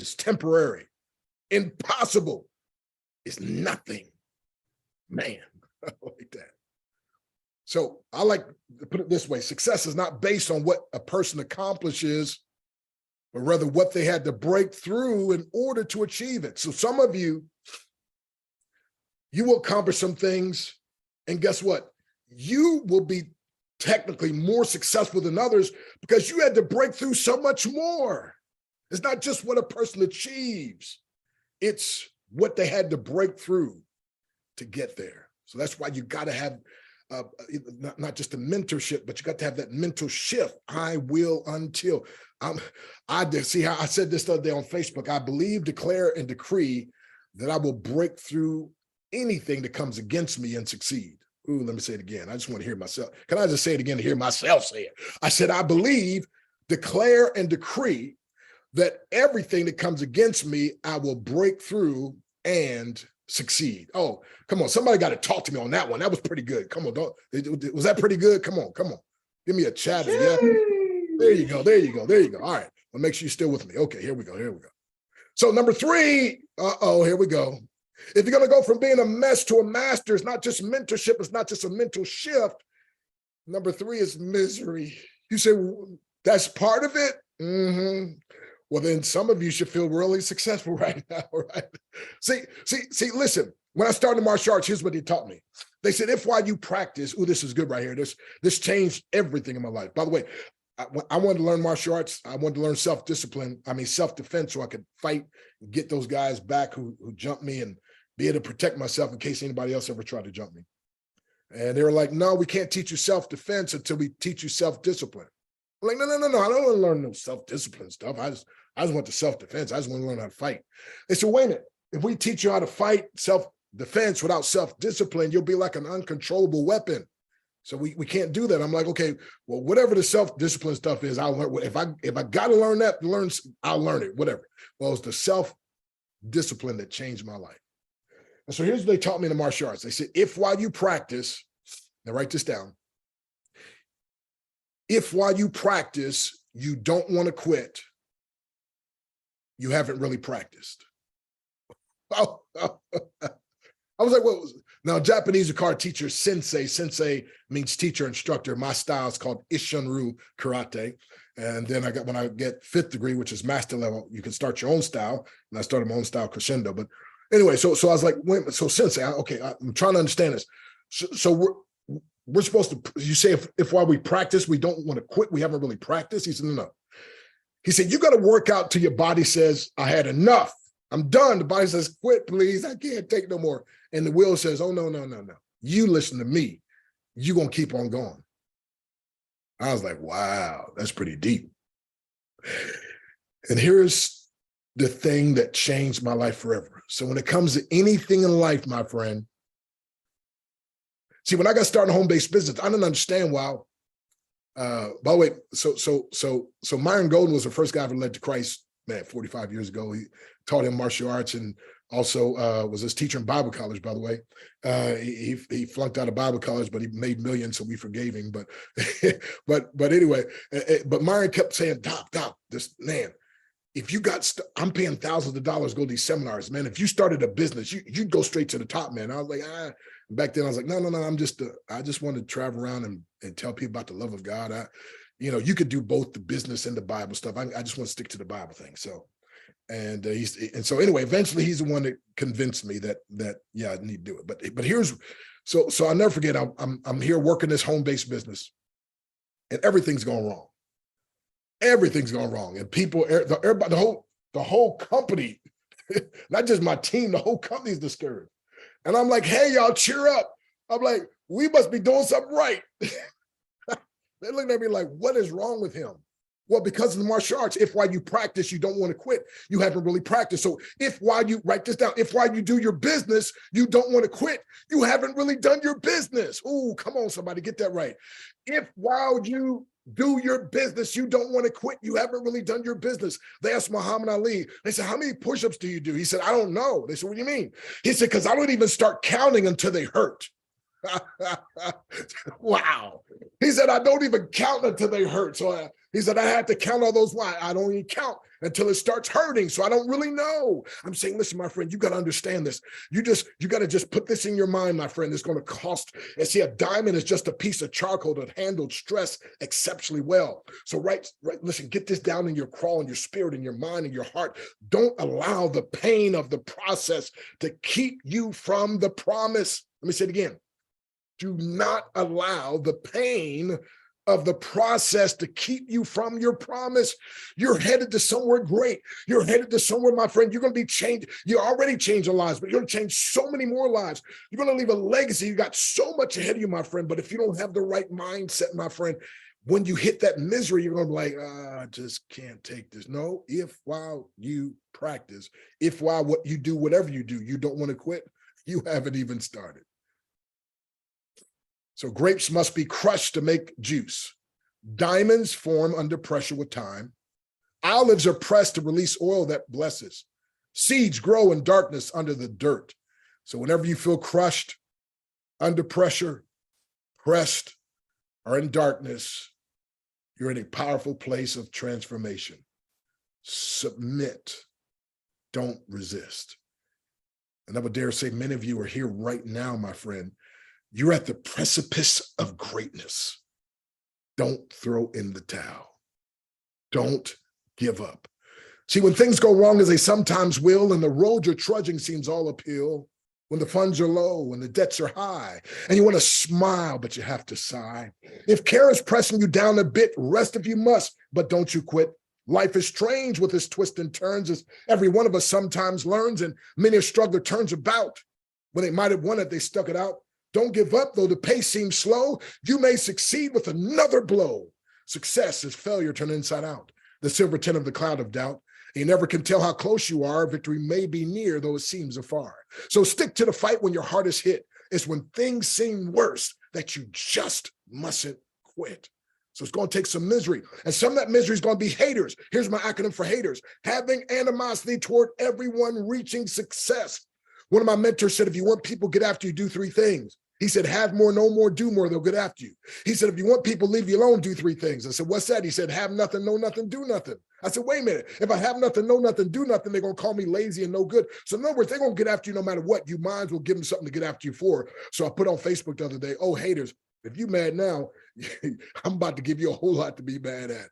is temporary. Impossible is nothing. Man, I like that. So I like to put it this way. Success is not based on what a person accomplishes, but rather what they had to break through in order to achieve it. So some of you, you will accomplish some things, and guess what? You will be technically more successful than others because you had to break through so much more. It's not just what a person achieves, it's what they had to break through to get there. So that's why you got to have not just a mentorship, but you got to have that mental shift. I will until see how I said this the other day on Facebook. I believe, declare, and decree that I will break through anything that comes against me and succeed. Ooh, let me say it again. I just want to hear myself. Can I just say it again to hear myself say it? I said, I believe, declare, and decree that everything that comes against me, I will break through and succeed. Oh, come on. Somebody got to talk to me on that one. That was pretty good. Come on. Was that pretty good? Come on. Give me a chat. Yeah. There you go. All right. Well, make sure you're still with me. Okay, here we go. So number 3, here we go. If you're going to go from being a mess to a master, it's not just mentorship. It's not just a mental shift. Number 3 is misery. You say, well, that's part of it? Mm-hmm. Well, then some of you should feel really successful right now, right? See, listen, when I started martial arts, here's what they taught me. They said, if while you practice, this is good right here. This changed everything in my life. By the way, I wanted to learn martial arts. I wanted to learn self-discipline. Self-defense, so I could fight and get those guys back who jumped me and be able to protect myself in case anybody else ever tried to jump me. And they were like, no, we can't teach you self-defense until we teach you self-discipline. I'm like, no, I don't want to learn no self-discipline stuff. I just want the self-defense. I just want to learn how to fight. They said, wait a minute. If we teach you how to fight self-defense without self-discipline, you'll be like an uncontrollable weapon. So we can't do that. I'm like, okay, well, whatever the self-discipline stuff is, I'll learn. If I got to learn that, I'll learn it, whatever. Well, it's the self-discipline that changed my life. And so here's what they taught me in the martial arts. They said, if while you practice, now write this down. If while you practice, you don't want to quit, you haven't really practiced. I was like, well, now Japanese are called teacher sensei. Sensei means teacher, instructor. My style is called Isshinryu karate. And then when I get 5th degree, which is master level, you can start your own style. And I started my own style, crescendo. But anyway, so I was like, wait, so sensei, okay, I'm trying to understand this. So we're supposed to, you say if while we practice, we don't want to quit, we haven't really practiced. He said, no. He said, you got to work out till your body says, I had enough. I'm done. The body says, quit, please. I can't take no more. And the will says, oh, no. You listen to me. You're going to keep on going. I was like, wow, that's pretty deep. And here's the thing that changed my life forever. So when it comes to anything in life, my friend, see, when I got started in home-based business, I didn't understand why. By the way, so Myron Golden was the first guy I ever led to Christ, man, 45 years ago. He taught him martial arts and also was his teacher in Bible college, by the way. He flunked out of Bible college, but he made millions, so we forgave him. But anyway, but Myron kept saying, Doc, this man, if you got, I'm paying thousands of dollars to go to these seminars, man. If you started a business, you'd go straight to the top, man. I was like, back then I was like, no, I just want to travel around and tell people about the love of God. You could do both the business and the Bible stuff. I just want to stick to the Bible thing. So, and so anyway, eventually he's the one that convinced me that yeah, I need to do it. But here's, so I'll never forget, I'm here working this home-based business and everything's going wrong. Everything's going wrong. And people, everybody, the whole company, not just my team, the whole company's discouraged. And I'm like, hey, y'all, cheer up. I'm like, we must be doing something right. They're looking at me like, what is wrong with him? Well, because of the martial arts, if while you practice, you don't want to quit, you haven't really practiced. So if while you, write this down, if while you do your business, you don't want to quit, you haven't really done your business. Ooh, come on, somebody, get that right. If while you do your business, you don't want to quit, you haven't really done your business. They asked Muhammad Ali, they said, how many push-ups do you do? He said, I don't know. They said, what do you mean? He said, because I don't even start counting until they hurt. Wow. He said, I don't even count until they hurt. So He said, I had to count all those. Why? I don't even count until it starts hurting. So I don't really know. I'm saying, listen, my friend, you got to understand this. You got to just put this in your mind, my friend. It's going to cost. And see, a diamond is just a piece of charcoal that handled stress exceptionally well. So right, listen, get this down in your crawl, in your spirit, in your mind, in your heart. Don't allow the pain of the process to keep you from the promise. Let me say it again. Do not allow the pain of the process to keep you from your promise. You're headed to somewhere great. You're headed to somewhere, my friend. You're going to be changed. You already changed lives, but you're going to change so many more lives. You're going to leave a legacy. You got so much ahead of you, my friend. But if you don't have the right mindset, my friend, when you hit that misery, you're going to be like, I just can't take this. No, if while you practice, if while what you do, whatever you do, you don't want to quit, you haven't even started. So grapes must be crushed to make juice. Diamonds form under pressure with time. Olives are pressed to release oil that blesses. Seeds grow in darkness under the dirt. So whenever you feel crushed, under pressure, pressed, or in darkness, you're in a powerful place of transformation. Submit. Don't resist. And I would dare say many of you are here right now, my friend. You're at the precipice of greatness. Don't throw in the towel. Don't give up. See, when things go wrong, as they sometimes will, and the road you're trudging seems all uphill, when the funds are low, when the debts are high, and you want to smile, but you have to sigh. If care is pressing you down a bit, rest if you must, but don't you quit. Life is strange with its twists and turns, as every one of us sometimes learns, and many a struggler turns about. When they might have won it, they stuck it out. Don't give up, though the pace seems slow. You may succeed with another blow. Success is failure turned inside out, the silver tint of the cloud of doubt. You never can tell how close you are. Victory may be near, though it seems afar. So stick to the fight when your heart is hit. It's when things seem worse that you just mustn't quit. So it's going to take some misery. And some of that misery is going to be haters. Here's my acronym for haters. Having animosity toward everyone reaching success. One of my mentors said, if you want people to get after you, do three things. He said, have more, know more, do more, they'll get after you. He said, if you want people to leave you alone, do three things. I said, what's that? He said, have nothing, know nothing, do nothing. I said, wait a minute. If I have nothing, know nothing, do nothing, they're going to call me lazy and no good. So in other words, they're going to get after you no matter what. You might as well give them something to get after you for. So I put on Facebook the other day, oh, haters, if you mad now, I'm about to give you a whole lot to be mad at.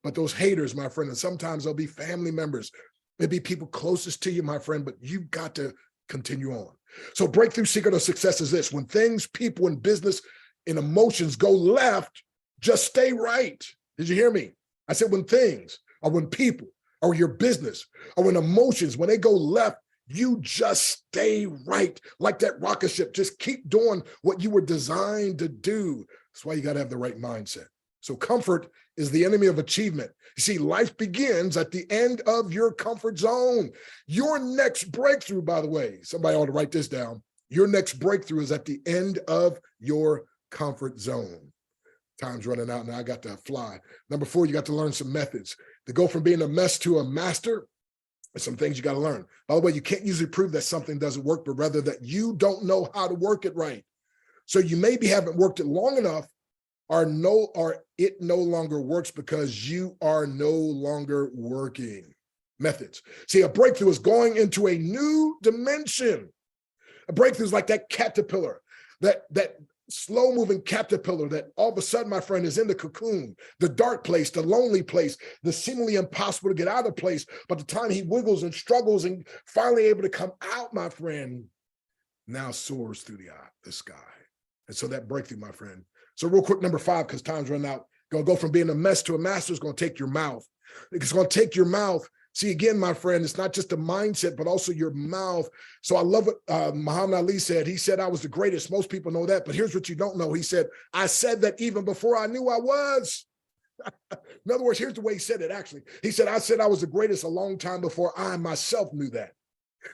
But those haters, my friend, and sometimes they'll be family members, maybe people closest to you, my friend, but you've got to continue on. So breakthrough secret of success is this: when things, people, and business and emotions go left, just stay right. Did you hear me? I said when things, or when people, or your business, or when emotions, when they go left, you just stay right. Like that rocket ship, just keep doing what you were designed to do. That's why you got to have the right mindset. So comfort is the enemy of achievement. You see, life begins at the end of your comfort zone. Your next breakthrough, by the way, somebody ought to write this down. Your next breakthrough is at the end of your comfort zone. Time's running out now. I got to fly. Number 4, you got to learn some methods. To go from being a mess to a master, there's some things you got to learn. By the way, you can't usually prove that something doesn't work, but rather that you don't know how to work it right. So you maybe haven't worked it long enough, or it no longer works because you are no longer working. Methods. See, a breakthrough is going into a new dimension. A breakthrough is like that caterpillar, that slow-moving caterpillar that all of a sudden, my friend, is in the cocoon, the dark place, the lonely place, the seemingly impossible to get out of place. But the time he wiggles and struggles and finally able to come out, my friend, now soars through the sky. And so that breakthrough, my friend. So real quick, number 5, because time's running out. Going to go from being a mess to a master is going to take your mouth. It's going to take your mouth. See, again, my friend, it's not just a mindset, but also your mouth. So I love what Muhammad Ali said. He said, I was the greatest. Most people know that, but here's what you don't know. He said, I said that even before I knew I was. In other words, here's the way he said it, actually. He said, I said I was the greatest a long time before I myself knew that.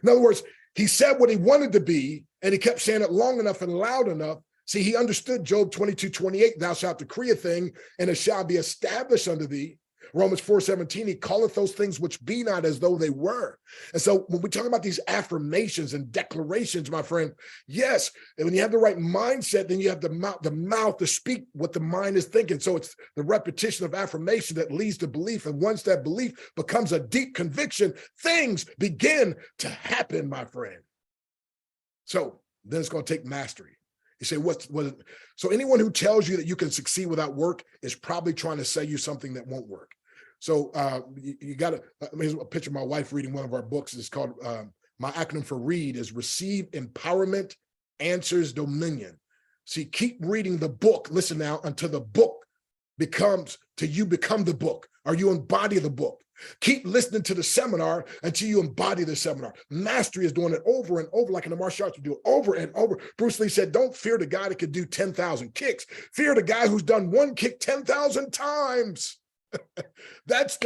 In other words, he said what he wanted to be, and he kept saying it long enough and loud enough. See, he understood Job 22:28, thou shalt decree a thing, and it shall be established unto thee. Romans 4:17, he calleth those things which be not as though they were. And so when we talk about these affirmations and declarations, my friend, yes, and when you have the right mindset, then you have the mouth to speak what the mind is thinking. So it's the repetition of affirmation that leads to belief. And once that belief becomes a deep conviction, things begin to happen, my friend. So then it's going to take mastery. You say, what? So anyone who tells you that you can succeed without work is probably trying to sell you something that won't work. So you got to, here's a picture of my wife reading one of our books. It's called, my acronym for READ is Receive Empowerment, Answers Dominion. See, keep reading the book, listen now, until the book becomes, till you become the book, or you embody the book. Keep listening to the seminar until you embody the seminar. Mastery is doing it over and over, like in the martial arts, we do it over and over. Bruce Lee said, don't fear the guy that could do 10,000 kicks. Fear the guy who's done one kick 10,000 times. That's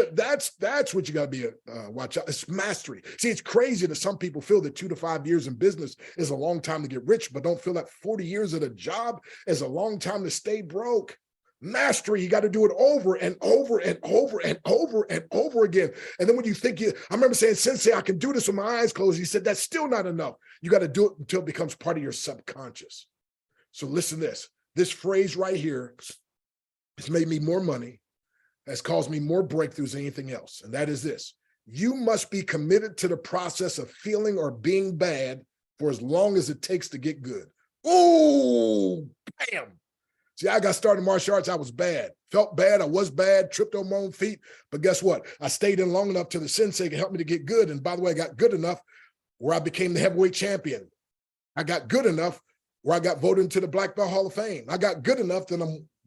what you got to be watch out. It's mastery. See, it's crazy that some people feel that 2 to 5 years in business is a long time to get rich, but don't feel that 40 years at a job is a long time to stay broke. Mastery, you got to do it over and over and over and over and over again. And then when you think I remember saying, Sensei, I can do this with my eyes closed. He said, that's still not enough. You got to do it until it becomes part of your subconscious. So listen to this phrase right here has made me more money, has caused me more breakthroughs than anything else. And that is this: you must be committed to the process of feeling or being bad for as long as it takes to get good. Ooh, bam. See, I got started in martial arts. I was bad, felt bad. I was bad, tripped on my own feet. But guess what? I stayed in long enough till the sensei could help me to get good. And by the way, I got good enough where I became the heavyweight champion. I got good enough where I got voted into the Black Belt Hall of Fame. I got good enough that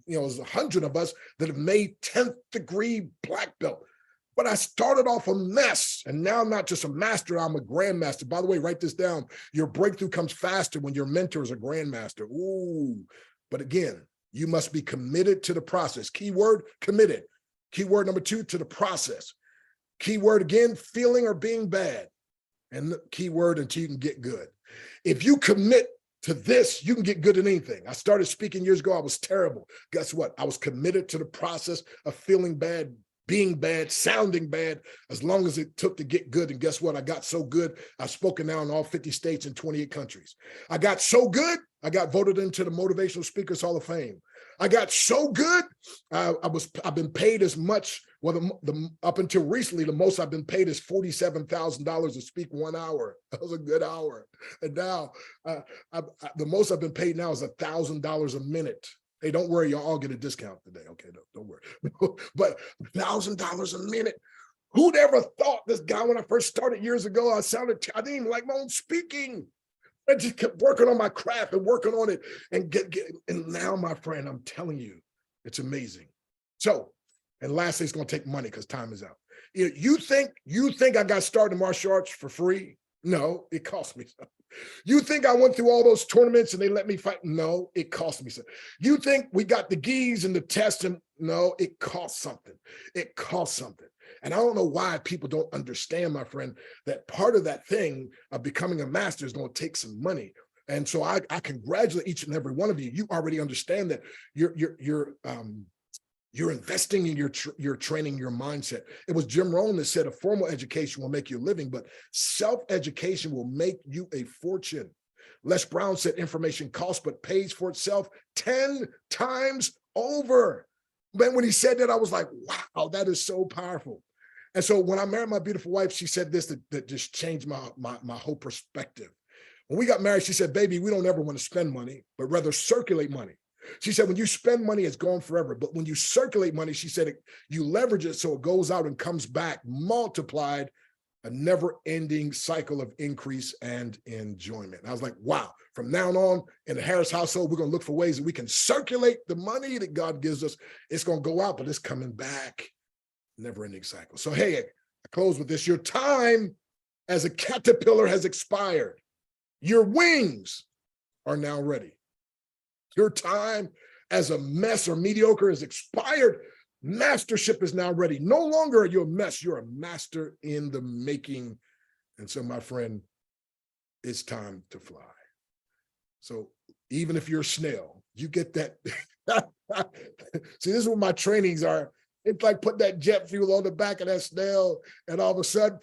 there's 100 of us that have made 10th degree black belt. But I started off a mess, and now I'm not just a master, I'm a grandmaster. By the way, write this down. Your breakthrough comes faster when your mentor is a grandmaster. Ooh, but again, you must be committed to the process. Keyword, committed. Keyword number 2, to the process. Keyword again, feeling or being bad. And the keyword, until you can get good. If you commit to this, you can get good at anything. I started speaking years ago. I was terrible. Guess what? I was committed to the process of feeling bad, being bad, sounding bad, as long as it took to get good. And guess what? I got so good, I've spoken now in all 50 states and 28 countries. I got so good, I got voted into the Motivational Speakers Hall of Fame. I got so good, I've been paid as much, up until recently, the most I've been paid is $47,000 to speak 1 hour. That was a good hour. And now, the most I've been paid now is $1,000 a minute. Hey, don't worry, y'all all get a discount today. Okay, don't worry. But $1,000 a minute. Who'd ever thought this guy, when I first started years ago, I didn't even like my own speaking. I just kept working on my craft and working on it and and now, my friend, I'm telling you, it's amazing. So, and lastly, it's going to take money because time is out. You think I got started in martial arts for free? No, it cost me something. You think I went through all those tournaments and they let me fight? No, it cost me something. You think we got the gis and the tests? And no, it cost something. It cost something. And I don't know why people don't understand, my friend, that part of that thing of becoming a master is going to take some money. And so I congratulate each and every one of you. You already understand that you're investing in your training, your mindset. It was Jim Rohn that said a formal education will make you a living, but self-education will make you a fortune. Les Brown said information costs but pays for itself 10 times over. Man, when he said that, I was like, wow, that is so powerful. And so when I married my beautiful wife, she said this that just changed my whole perspective. When we got married, she said, baby, we don't ever want to spend money, but rather circulate money. She said, when you spend money, it's gone forever. But when you circulate money, she said, you leverage it so it goes out and comes back multiplied, a never-ending cycle of increase and enjoyment. And I was like, wow, from now on in the Harris household, we're going to look for ways that we can circulate the money that God gives us. It's going to go out, but it's coming back. Never-ending cycle. So, hey, I close with this. Your time as a caterpillar has expired. Your wings are now ready. Your time as a mess or mediocre has expired. Mastership is now ready. No longer are you a mess. You're a master in the making. And so, my friend, it's time to fly. So even if you're a snail, you get that. See, this is what my trainings are. It's like put that jet fuel on the back of that snail, and all of a sudden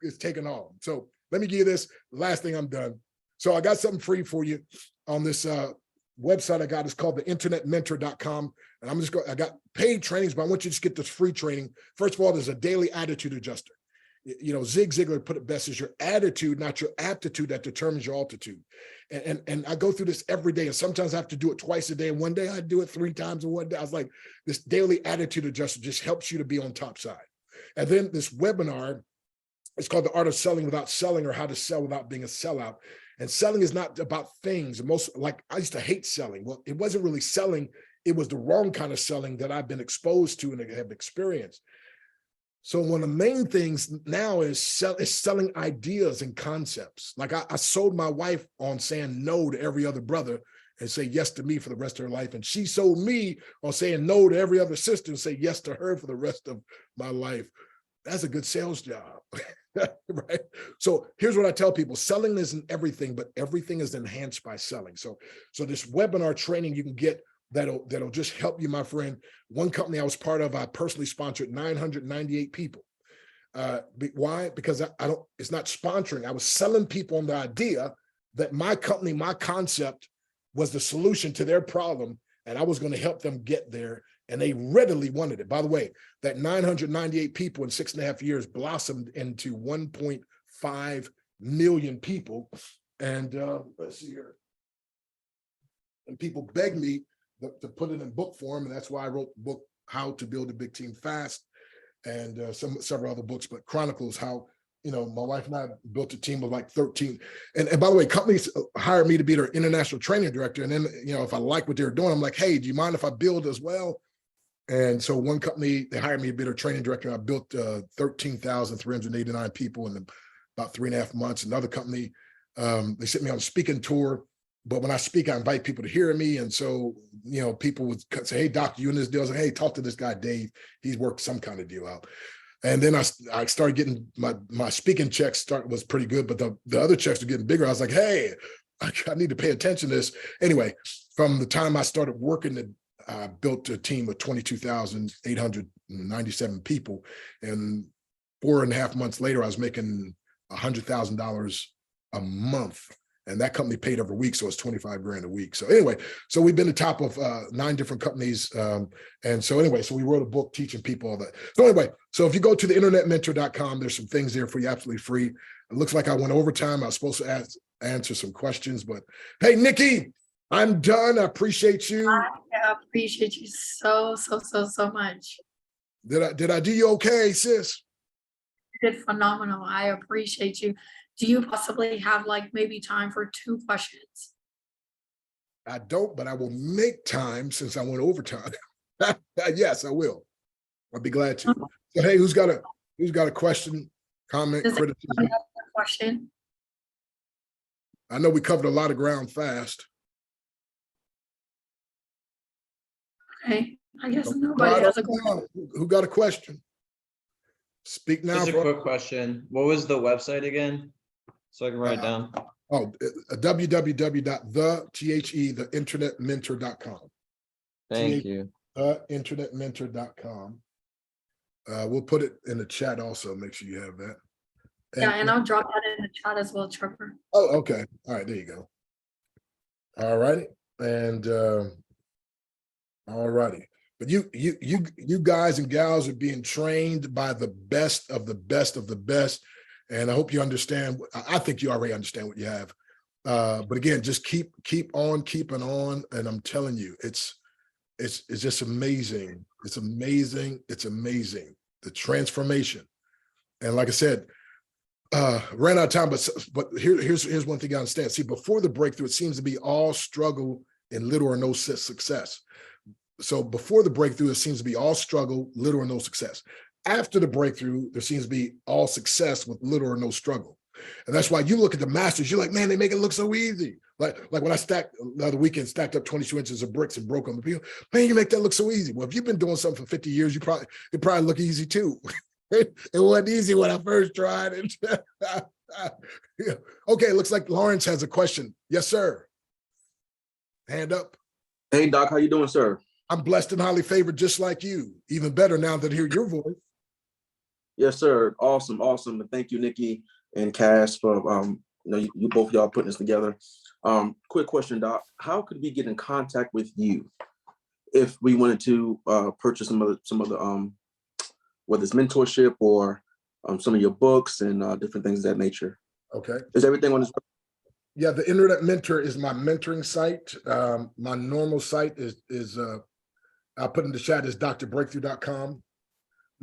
it's taken off. So let me give you this last thing, I'm done. So I got something free for you on this website I got. It's called the internetmentor.com. And I'm just going, I got paid trainings, but I want you to just get this free training. First of all, there's a daily attitude adjuster. You know, Zig Ziglar put it best as your attitude, not your aptitude, that determines your altitude. And I go through this every day. And sometimes I have to do it twice a day. And one day I do it 3 times in one day. I was like, this daily attitude adjuster just helps you to be on top side. And then this webinar, it's called The Art of Selling Without Selling, or How to Sell Without Being a Sellout. And selling is not about things. Most, like, I used to hate selling. Well, it wasn't really selling. It was the wrong kind of selling that I've been exposed to and have experienced. So one of the main things now is selling ideas and concepts. Like I sold my wife on saying no to every other brother and say yes to me for the rest of her life. And she sold me on saying no to every other sister and say yes to her for the rest of my life. That's a good sales job, right? So here's what I tell people: selling isn't everything, but everything is enhanced by selling. So this webinar training you can get that'll just help you, my friend. One company I was part of, I personally sponsored 998 people. Why? Because I don't, it's not sponsoring. I was selling people on the idea that my company, my concept was the solution to their problem, and I was going to help them get there. And they readily wanted it. By the way, that 998 people in 6.5 years blossomed into 1.5 million people. And let's see here. And people begged me to put it in book form. And that's why I wrote the book, How to Build a Big Team Fast, and several other books, but chronicles how, you know, my wife and I built a team of like 13. And by the way, companies hired me to be their international training director. And then, you know, if I like what they're doing, I'm like, hey, do you mind if I build as well? And so one company, they hired me to be their training director. And I built 13,389 people in about 3.5 months. Another company, they sent me on a speaking tour. But when I speak, I invite people to hear me. And so, you know, people would say, hey, doctor, you in this deal? I was like, hey, talk to this guy, Dave. He's worked some kind of deal out. And then I started getting my speaking checks was pretty good, but the other checks were getting bigger. I was like, hey, I need to pay attention to this. Anyway, from the time I started working, I built a team of 22,897 people. And 4.5 months later, I was making $100,000 a month. And that company paid every week, so it's 25 grand a week. So anyway, so we've been the top of 9 different companies. And so anyway, so we wrote a book teaching people all that. So anyway, so if you go to the internetmentor.com, there's some things there for you absolutely free. It looks like I went overtime. I was supposed to answer some questions, but hey, Nikki, I'm done. I appreciate you. I appreciate you so much. Did I do you okay, sis? You did phenomenal. I appreciate you. Do you possibly have like maybe time for 2 questions? I don't, but I will make time since I went overtime. Yes, I will. I'll be glad to. So, hey, who's got a question, comment, criticism? Have a question? I know we covered a lot of ground fast. Okay, I guess nobody has a question. Who got a question? Speak now. Just a quick question. What was the website again? So I can write it down. Oh, www.theinternetmentor.com. Thank you. Internetmentor.com. We'll put it in the chat also. Make sure you have that. And I'll drop that in the chat as well, Trevor. Oh, okay. All right, there you go. All righty. And all righty. But you guys and gals are being trained by the best of the best of the best. And I hope you understand. I think you already understand what you have. But again, just keep on keeping on. And I'm telling you, it's just amazing. It's amazing. It's amazing. The transformation. And like I said, ran out of time, but here's one thing I understand. See, before the breakthrough, it seems to be all struggle and little or no success. So before the breakthrough, it seems to be all struggle, little or no success. After the breakthrough, there seems to be all success with little or no struggle. And that's why you look at the masters, you're like, man, they make it look so easy. Like when I stacked the other weekend, stacked up 22 inches of bricks and broke them. People, man, you make that look so easy. Well, if you've been doing something for 50 years, it probably look easy too. It wasn't easy when I first tried it. Yeah. Okay, looks like Lawrence has a question. Yes, sir. Hand up. Hey, Doc, how you doing, sir? I'm blessed and highly favored just like you. Even better now that I hear your voice. Yes, sir. Awesome, awesome. And thank you, Nikki and Cass, for you both y'all putting this together. Quick question, Doc. How could we get in contact with you if we wanted to purchase some of the whether it's mentorship or some of your books and different things of that nature? Okay. Is everything on this? Yeah, the Internet Mentor is my mentoring site. My normal site is I'll put in the chat, is drbreakthrough.com.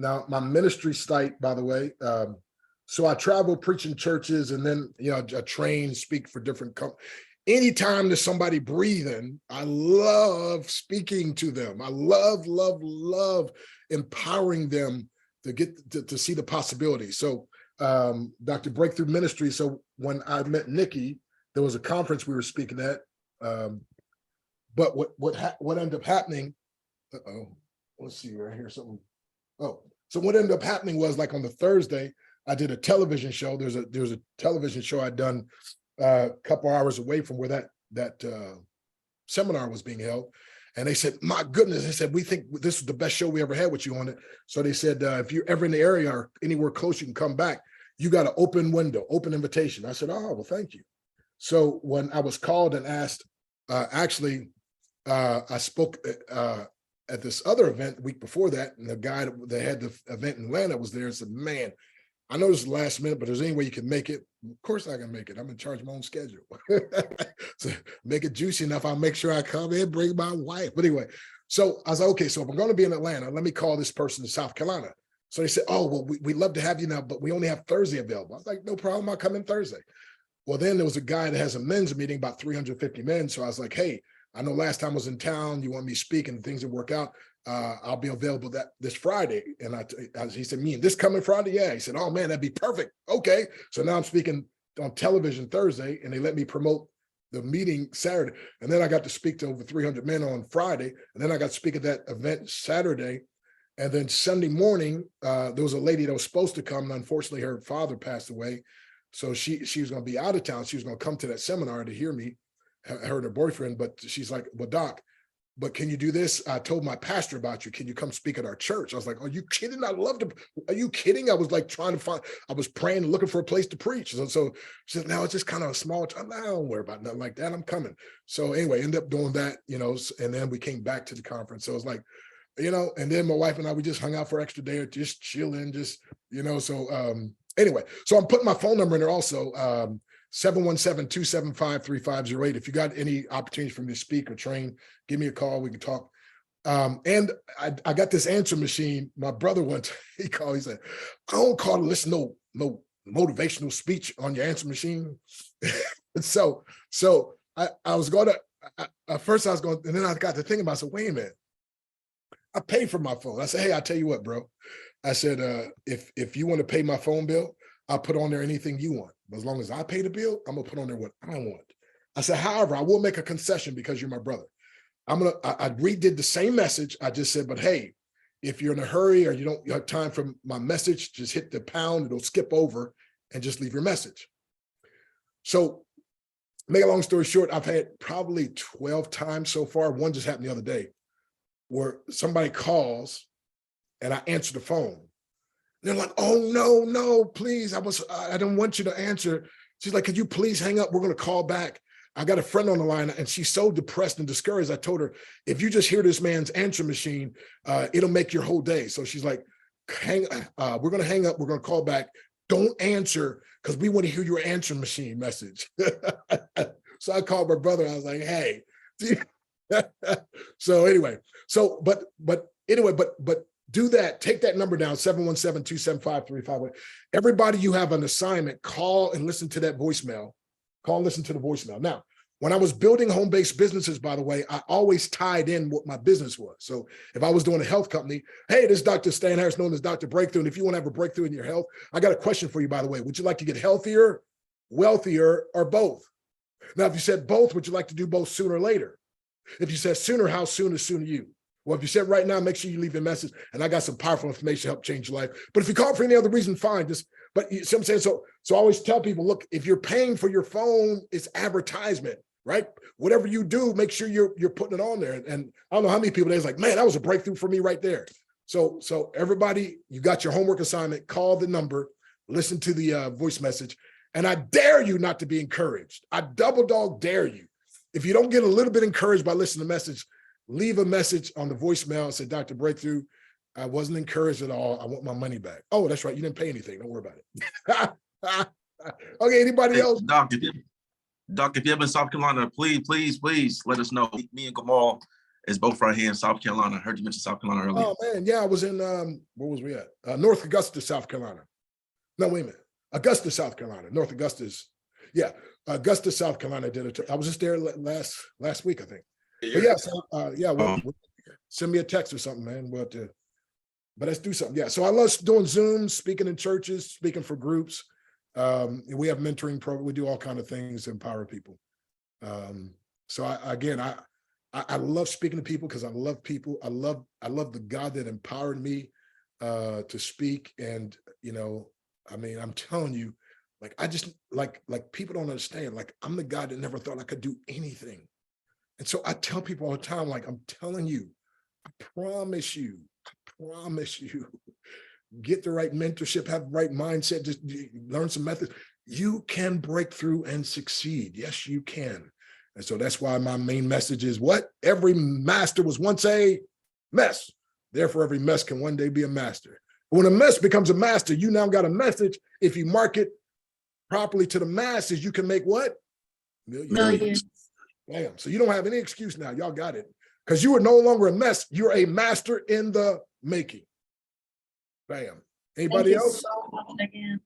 Now, my ministry site, by the way, so I travel preaching churches, and then, I train, speak for different companies. Anytime there's somebody breathing, I love speaking to them. I love empowering them to get to see the possibility. So Dr. Breakthrough Ministry. So when I met Nikki, there was a conference we were speaking at. But what ended up happening, let's see right here, something. Oh, so what ended up happening was, like, on the Thursday, I did a television show. There's a television show I'd done a couple hours away from where that seminar was being held. And they said, my goodness, they said, we think this is the best show we ever had with you on it. So they said, if you're ever in the area or anywhere close, you can come back. You got an open window, open invitation. I said, oh, well, thank you. So when I was called and asked, I spoke at this other event the week before that, and the guy that had the event in Atlanta was there and said, man, I know this is last minute, but there's any way you can make it. Of course I can make it. I'm in charge of my own schedule. So make it juicy enough, I'll make sure I come in, bring my wife. But anyway, so I was like, okay, so if I'm going to be in Atlanta, let me call this person in South Carolina. So they said, oh, well, we'd love to have you now, but we only have Thursday available. I was like, no problem, I'll come in Thursday. Well, then there was a guy that has a men's meeting, about 350 men. So I was like, hey, I know last time I was in town, you want me to speak and things that work out. I'll be available this Friday. And he said, me and this coming Friday? Yeah. He said, oh man, that'd be perfect. Okay. So now I'm speaking on television Thursday, and they let me promote the meeting Saturday. And then I got to speak to over 300 men on Friday. And then I got to speak at that event Saturday. And then Sunday morning, there was a lady that was supposed to come. And unfortunately, her father passed away. So she was going to be out of town. She was going to come to that seminar to hear me, her and her boyfriend. But she's like, well, Doc, but can you do this? I told my pastor about you. Can you come speak at our church? I was like, are you kidding? I love to. Are you kidding? I was like I was praying, looking for a place to preach. So she said, no, it's just kind of a small time. I don't worry about nothing like that. I'm coming. So anyway, ended up doing that, and then we came back to the conference. So it was like, and then my wife and I, we just hung out for an extra day, or just chilling, so anyway, so I'm putting my phone number in there also, 717-275-3508. If you got any opportunities for me to speak or train, give me a call. We can talk. And I got this answer machine. My brother once, he called, he said, I don't call to listen no motivational speech on your answer machine. so I was going to, at first I was going, and then I got to thinking about, I said, wait a minute. I pay for my phone. I said, hey, I'll tell you what, bro. I said, if you want to pay my phone bill, I'll put on there anything you want. But as long as I pay the bill, I'm gonna put on there what I want. I said, however, I will make a concession because you're my brother. I redid the same message. I just said, but hey, if you're in a hurry or you don't have time for my message, just hit the pound, it'll skip over and just leave your message. So make a long story short, I've had probably 12 times so far. One just happened the other day where somebody calls and I answer the phone. They're like, oh, no, please. I don't want you to answer. She's like, could you please hang up? We're going to call back. I got a friend on the line and she's so depressed and discouraged. I told her, if you just hear this man's answer machine, it'll make your whole day. So she's like, we're going to hang up. We're going to call back. Don't answer because we want to hear your answer machine message. So I called my brother. I was like, hey. So anyway, but do that. Take that number down, 717-275-3508. Everybody, you have an assignment, call and listen to that voicemail. Call and listen to the voicemail. Now, when I was building home-based businesses, by the way, I always tied in what my business was. So if I was doing a health company, hey, this is Dr. Stan Harris, known as Dr. Breakthrough. And if you want to have a breakthrough in your health, I got a question for you, by the way. Would you like to get healthier, wealthier, or both? Now, if you said both, would you like to do both sooner or later? If you said sooner, how soon is soon to you? Well, if you said right now, make sure you leave a message, and I got some powerful information to help change your life. But if you call for any other reason, fine. But you see what I'm saying? So I always tell people, look, if you're paying for your phone, it's advertisement, right? Whatever you do, make sure you're putting it on there. And I don't know how many people there's like, man, that was a breakthrough for me right there. So everybody, you got your homework assignment, call the number, listen to the voice message. And I dare you not to be encouraged. I double dog dare you. If you don't get a little bit encouraged by listening to the message, leave a message on the voicemail and say, Dr. Breakthrough, I wasn't encouraged at all. I want my money back. Oh, that's right. You didn't pay anything. Don't worry about it. Okay, anybody else? Doc, if you're in South Carolina, please let us know. Me and Gamal is both right here in South Carolina. I heard you mention South Carolina earlier. Oh man, yeah, I was in where was we at? North Augusta, South Carolina. No, wait a minute. Augusta, South Carolina. North Augusta's, yeah. Augusta, South Carolina I was just there last week, I think. But yeah, so we'll send me a text or something, man. But let's do something. Yeah. So I love doing Zooms, speaking in churches, speaking for groups. We have mentoring program. We do all kinds of things to empower people. So I love speaking to people because I love people. I love the God that empowered me to speak. And I mean, I'm telling you, like I just like people don't understand. Like I'm the guy that never thought I could do anything. And so I tell people all the time, like I'm telling you, I promise you, get the right mentorship, have the right mindset, just learn some methods. You can break through and succeed. Yes, you can. And so that's why my main message is what? Every master was once a mess. Therefore, every mess can one day be a master. When a mess becomes a master, you now got a message. If you market properly to the masses, you can make what? Millions. Damn. So you don't have any excuse now. Y'all got it. Because you are no longer a mess. You're a master in the making. Bam. Anybody else? So much again.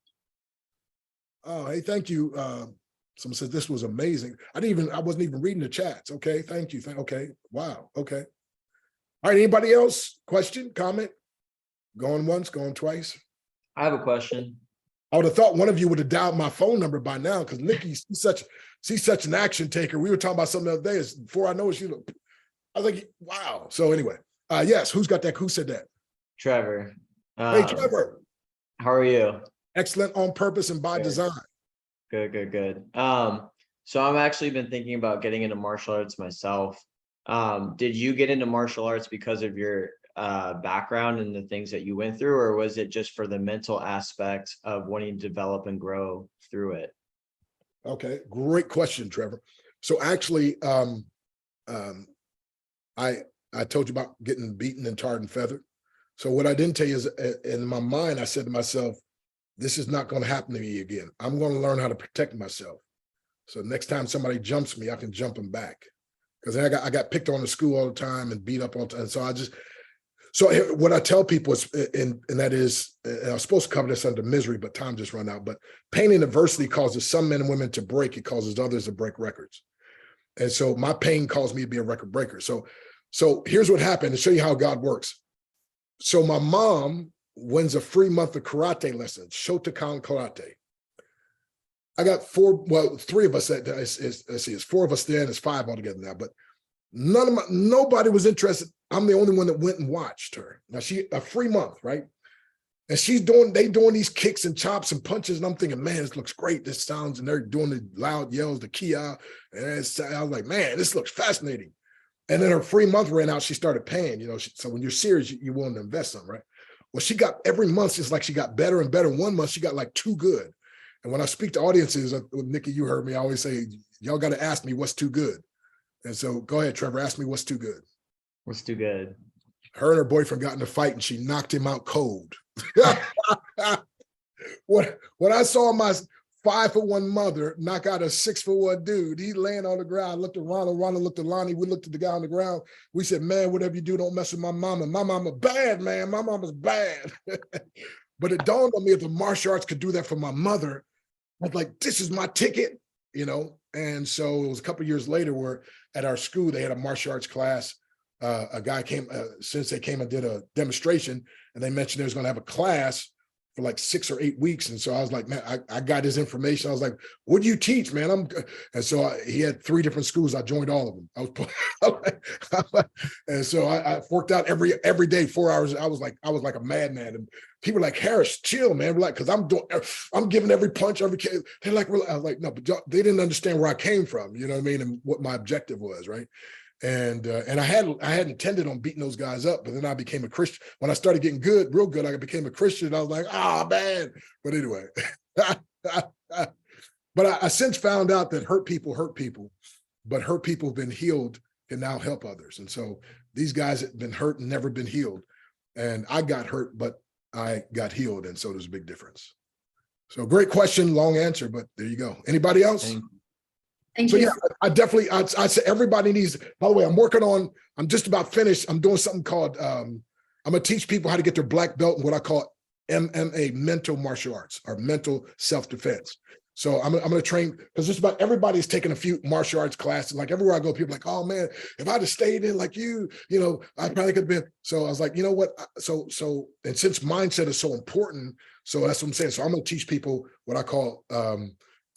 Oh, hey, thank you. Someone said this was amazing. I wasn't even reading the chats. Okay, thank you. Okay, wow. Okay. All right, anybody else? Question, comment? Going once, going twice? I have a question. I would have thought one of you would have dialed my phone number by now because Nikki, she's such an action taker. We were talking about something the other day. Before I know it, I was like, wow. So anyway, yes, who's got that? Who said that? Trevor. Hey, Trevor. How are you? Excellent, on purpose and by design. Good. So I've actually been thinking about getting into martial arts myself. Did you get into martial arts because of your background and the things that you went through, or was it just for the mental aspect of wanting to develop and grow through it? Okay, great question, Trevor. So actually, I told you about getting beaten and tarred and feathered. So what I didn't tell you is in my mind, I said to myself, this is not going to happen to me again. I'm going to learn how to protect myself. So next time somebody jumps me, I can jump them back. Because I got picked on in school all the time and beat up all the time. So what I tell people is, and that is, and I was supposed to cover this under misery, but time just run out. But pain and adversity causes some men and women to break. It causes others to break records. And so my pain caused me to be a record breaker. So here's what happened to show you how God works. So my mom wins a free month of karate lessons, Shotokan karate. I got three of us. It's four of us there, and it's five altogether now. But nobody was interested. I'm the only one that went and watched her. Now a free month, right? And they doing these kicks and chops and punches, and I'm thinking, man, this looks great. This sounds, and they're doing the loud yells, the kia, and I was like, man, this looks fascinating. And then her free month ran out. She started paying, so when you're serious, you're willing to invest something, right? Well, she got every month, it's like she got better and better. 1 month, she got like too good. And when I speak to audiences, Nikki, you heard me, I always say, y'all got to ask me what's too good. And so go ahead, Trevor, ask me what's too good. What's too good? Her and her boyfriend got in a fight and she knocked him out cold. When I saw my 5'1" mother knock out a 6'1" dude, he laying on the ground, looked at Ronald looked at Lonnie, we looked at the guy on the ground. We said, man, whatever you do, don't mess with my mama. My mama bad, man. My mama's bad. But it dawned on me if the martial arts could do that for my mother, I was like, this is my ticket, And so it was a couple of years later where at our school, they had a martial arts class. A guy came, since they came and did a demonstration, and they mentioned they was going to have a class for like 6 or 8 weeks. And so I was like, man, I got his information. I was like, what do you teach, man? And so he had 3 different schools. I joined all of them. And so I worked out every day, 4 hours. I was like a madman. And people were like, Harris, chill, man. We're like, because I'm giving every punch, every kick. They're like, I was like, no, but they didn't understand where I came from, you know what I mean? And what my objective was, right? And I had intended on beating those guys up, but then I became a Christian. When I started getting good, real good, I became a Christian. I was like, man. But anyway, but I since found out that hurt people, but hurt people have been healed can now help others. And so these guys have been hurt and never been healed. And I got hurt, but I got healed. And so there's a big difference. So great question, long answer, but there you go. Anybody else? Thank So you. yeah, I definitely, I'd say everybody needs, by the way, I'm just about finished. I'm doing something called, I'm gonna teach people how to get their black belt in what I call MMA, mental martial arts or mental self-defense. So I'm gonna train, because just about everybody's taking a few martial arts classes. Like everywhere I go, people are like, oh man, if I'd have stayed in like you know, I probably could have been. So I was like, you know what? So, and since mindset is so important, so that's what I'm saying. So I'm gonna teach people what I call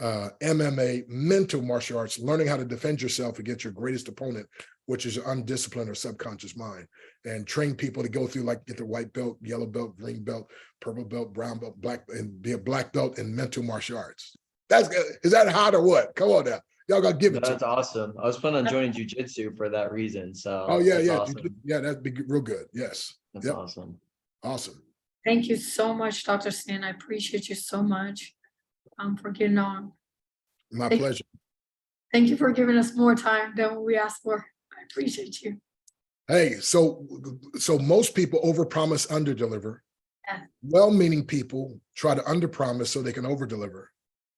MMA, mental martial arts, learning how to defend yourself against your greatest opponent, which is your undisciplined or subconscious mind, and train people to go through, like, get their white belt, yellow belt, green belt, purple belt, brown belt, black, and be a black belt in mental martial arts. Is that hot or what? Come on now. Y'all gotta give it to me. That's awesome. I was planning on joining jujitsu for that reason. So Oh yeah, that's yeah. awesome. Yeah, that'd be real good. Yes. That's Yep. awesome. Awesome. Thank you so much, Dr. Stan. I appreciate you so much for getting on. My Thank you. pleasure. Thank you for giving us more time than what we asked for. I appreciate you. Hey, so most people overpromise, underdeliver. Yeah. Well-meaning people try to underpromise so they can overdeliver.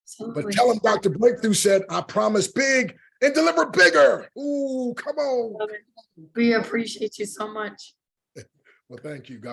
Absolutely. But tell them Dr. Breakthrough said, I promise big and deliver bigger. Ooh, come on. We appreciate you so much. Well, thank you. God